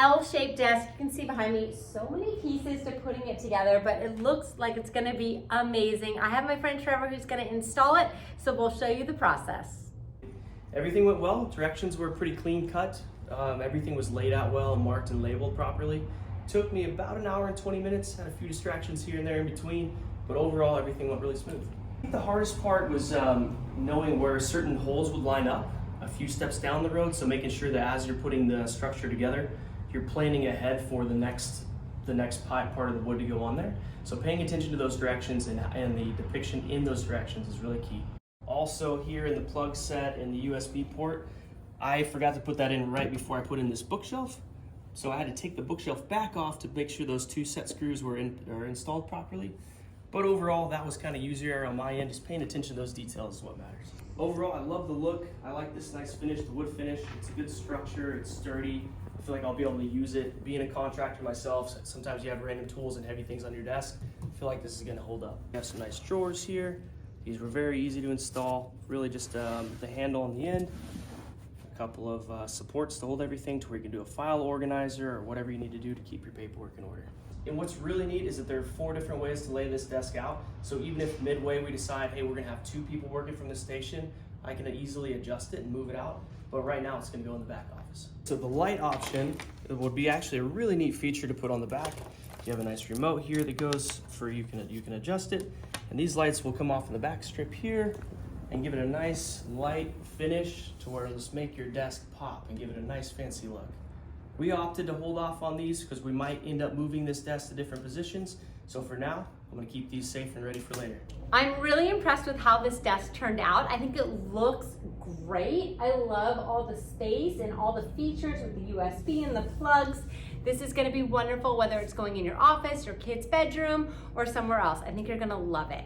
L-shaped desk. You can see behind me so many pieces to putting it together, but it looks like it's gonna be amazing. I have my friend Trevor who's gonna install it, so we'll show you the process. Everything went well. Directions were pretty clean cut. Everything was laid out well and marked and labeled properly. Took me about an hour and 20 minutes, had a few distractions here and there in between, but overall everything went really smooth. I think the hardest part was knowing where certain holes would line up a few steps down the road, so making sure that as you're putting the structure together, you're planning ahead for the next part of the wood to go on there. So paying attention to those directions and the depiction in those directions is really key. Also here in the plug set and the USB port, I forgot to put that in right before I put in this bookshelf. So I had to take the bookshelf back off to make sure those two set screws are installed properly. But overall, that was kind of user error on my end. Just paying attention to those details is what matters. Overall, I love the look. I like this nice finish, the wood finish. It's a good structure, it's sturdy. I feel like I'll be able to use it. Being a contractor myself, sometimes you have random tools and heavy things on your desk. I feel like this is gonna hold up. We have some nice drawers here. These were very easy to install. Really just the handle on the end. A couple of supports to hold everything to where you can do a file organizer or whatever you need to do to keep your paperwork in order. And what's really neat is that there are 4 different ways to lay this desk out. So even if midway we decide, hey, we're gonna have 2 people working from this station, I can easily adjust it and move it out. But right now it's gonna go in the back office. So the light option would be actually a really neat feature to put on the back. You have a nice remote here that goes for, you can adjust it. And these lights will come off in the back strip here and give it a nice light finish to where it'll just make your desk pop and give it a nice fancy look. We opted to hold off on these because we might end up moving this desk to different positions. So for now, I'm gonna keep these safe and ready for later. I'm really impressed with how this desk turned out. I think it looks great. I love all the space and all the features with the USB and the plugs. This is gonna be wonderful whether it's going in your office, your kid's bedroom, or somewhere else. I think you're gonna love it.